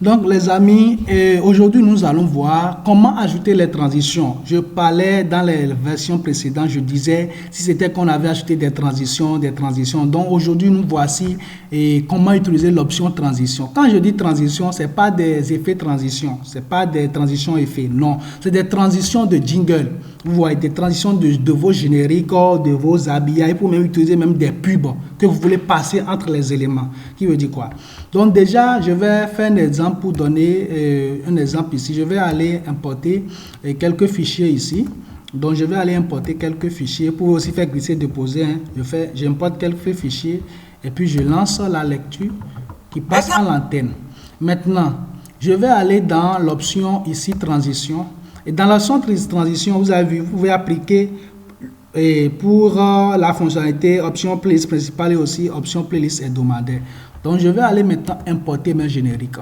Donc les amis, aujourd'hui nous allons voir comment ajouter les transitions. Je parlais dans les versions précédentes, je disais si c'était qu'on avait ajouté des transitions. Donc aujourd'hui nous voici comment utiliser l'option transition. Quand je dis transition, c'est pas des effets transition, c'est pas des transitions effets, non, c'est des transitions de jingle. Vous voyez, des transitions de vos génériques, de vos habillages, pour même utiliser même des pubs que vous voulez passer entre les éléments. Qui veut dire quoi? Donc déjà, je vais faire un exemple pour donner un exemple ici. Je vais aller importer quelques fichiers ici. Donc je vais aller importer quelques fichiers pour aussi faire glisser, déposer. J'importe quelques fichiers et puis je lance la lecture qui passe à l'antenne. Maintenant, je vais aller dans l'option ici transition. Et dans l'option transition, vous avez vu, vous pouvez appliquer pour la fonctionnalité option playlist principale et aussi option playlist hebdomadaire. Donc je vais aller maintenant importer mes génériques.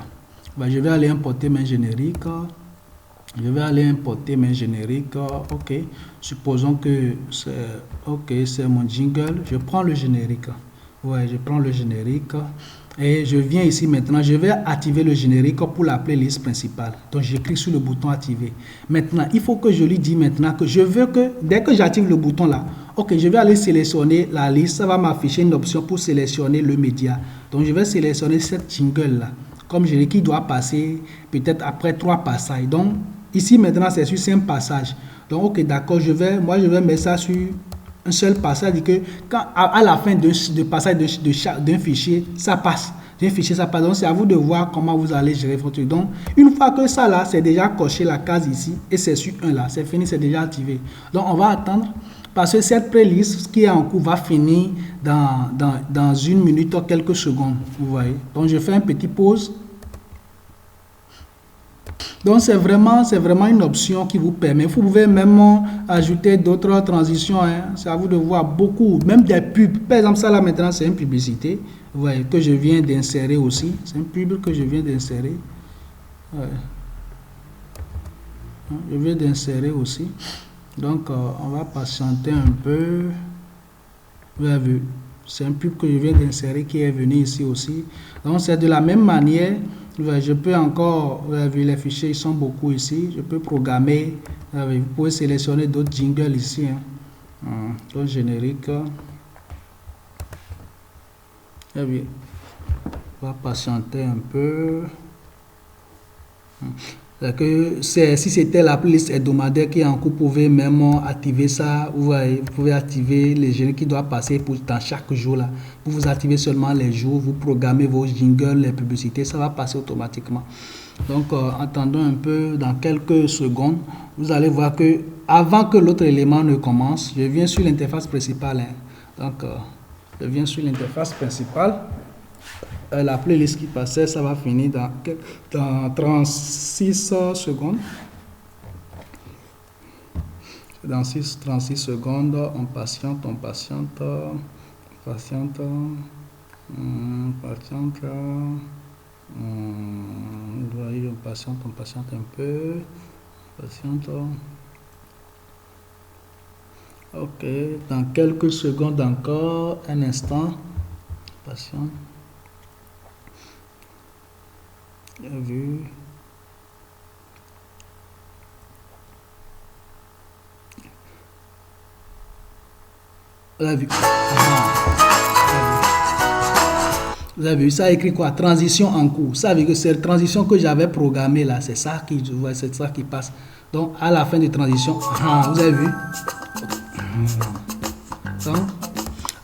Je vais aller importer mes génériques. Ok. Supposons que c'est mon jingle. Je prends le générique. Je prends le générique. Et je viens ici maintenant, je vais activer le générique pour la playlist principale. Donc je clique sur le bouton activer. Maintenant, il faut que je lui dise maintenant que je veux que, dès que j'active le bouton là, ok, je vais aller sélectionner la liste, ça va m'afficher une option pour sélectionner le média. Donc je vais sélectionner cette jingle là, comme je dis, qui doit passer peut-être après 3 passages. Donc ici maintenant c'est sur 5 passages. Donc ok, d'accord, je vais mettre ça sur un seul passage, que quand à la fin de passage d'un fichier, ça passe. Donc c'est à vous de voir comment vous allez gérer votre truc. Donc une fois que ça là, c'est déjà coché la case ici et c'est sur un là, c'est fini, c'est déjà activé. Donc on va attendre parce que cette playlist qui est en cours va finir dans 1 minute ou quelques secondes. Vous voyez. Donc je fais un petit pause. Donc c'est vraiment une option qui vous permet. Vous pouvez même ajouter d'autres transitions. C'est à vous de voir beaucoup, même des pubs. Par exemple, ça là maintenant c'est une publicité. Vous voyez, que je viens d'insérer aussi. C'est une pub que je viens d'insérer. Je viens d'insérer aussi. Donc on va patienter un peu. Vous avez vu, c'est un pub que je viens d'insérer qui est venu ici aussi. Donc c'est de la même manière. Je peux encore, vous avez vu, les fichiers, ils sont beaucoup ici. Je peux programmer. Vous pouvez sélectionner d'autres jingles ici. D'autres génériques. On va patienter un peu. Si c'était la playlist hebdomadaire qui est en cours, vous pouvez même activer ça. Vous pouvez activer les génériques qui doivent passer dans chaque jour là. Vous activez seulement les jours, vous programmez vos jingles, les publicités, ça va passer automatiquement. Donc attendons un peu, dans quelques secondes, vous allez voir que avant que l'autre élément ne commence, je viens sur l'interface principale. Donc je viens sur l'interface principale. La playlist qui passait, ça va finir dans 36 secondes. Dans 36 secondes, on patiente. On patiente, un peu. Ok, dans quelques secondes encore, un instant. Patiente. Bien vu. Vous avez vu. Vous avez vu, ça a écrit quoi? Transition en cours. Ça veut dire que c'est la transition que j'avais programmée là. C'est ça qui passe. Donc, à la fin de transition, vous avez vu. Donc,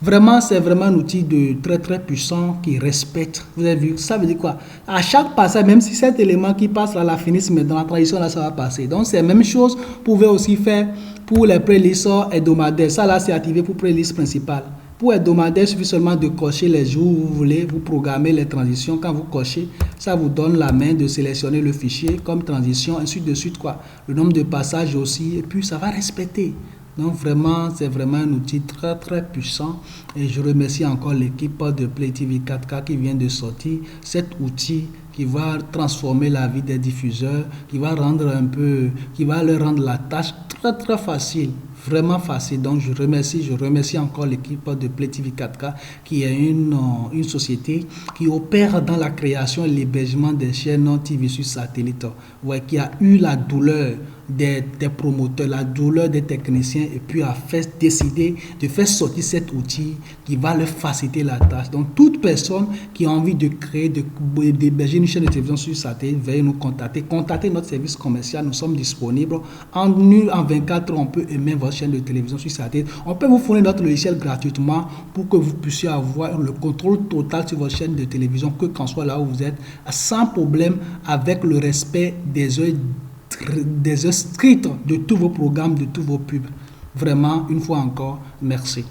vraiment, c'est vraiment un outil de très puissant qui respecte. Vous avez vu, ça veut dire quoi? À chaque passage, même si cet élément qui passe là, la finisse, mais dans la transition là, ça va passer. Donc, c'est la même chose. Vous pouvez aussi faire pour les playlists hebdomadaires. Ça là, c'est activé pour playlist principale. Pour hebdomadaire, il suffit seulement de cocher les jours où vous voulez, vous programmez les transitions. Quand vous cochez, ça vous donne la main de sélectionner le fichier comme transition, ainsi de suite quoi. Le nombre de passages aussi, et puis ça va respecter. Donc vraiment, c'est vraiment un outil très puissant et je remercie encore l'équipe de Play TV 4K qui vient de sortir cet outil qui va transformer la vie des diffuseurs, qui va leur rendre la tâche très facile. vraiment facile. Donc je remercie encore l'équipe de Play TV 4K qui est une société qui opère dans la création et l'hébergement des chaînes TV sur satellite, ouais, qui a eu la douleur des promoteurs, la douleur des techniciens et puis a fait décider de faire sortir cet outil qui va leur faciliter la tâche. Donc toute personne qui a envie de créer, d'héberger une chaîne de télévision sur satellite, veuillez nous contacter notre service commercial, nous sommes disponibles. En 24 heures, on peut émettre votre chaîne de télévision sur satellite. On peut vous fournir notre logiciel gratuitement pour que vous puissiez avoir le contrôle total sur votre chaîne de télévision, que qu'en soit là où vous êtes, sans problème, avec le respect des heures strictes de tous vos programmes, de tous vos pubs. Vraiment, une fois encore, merci.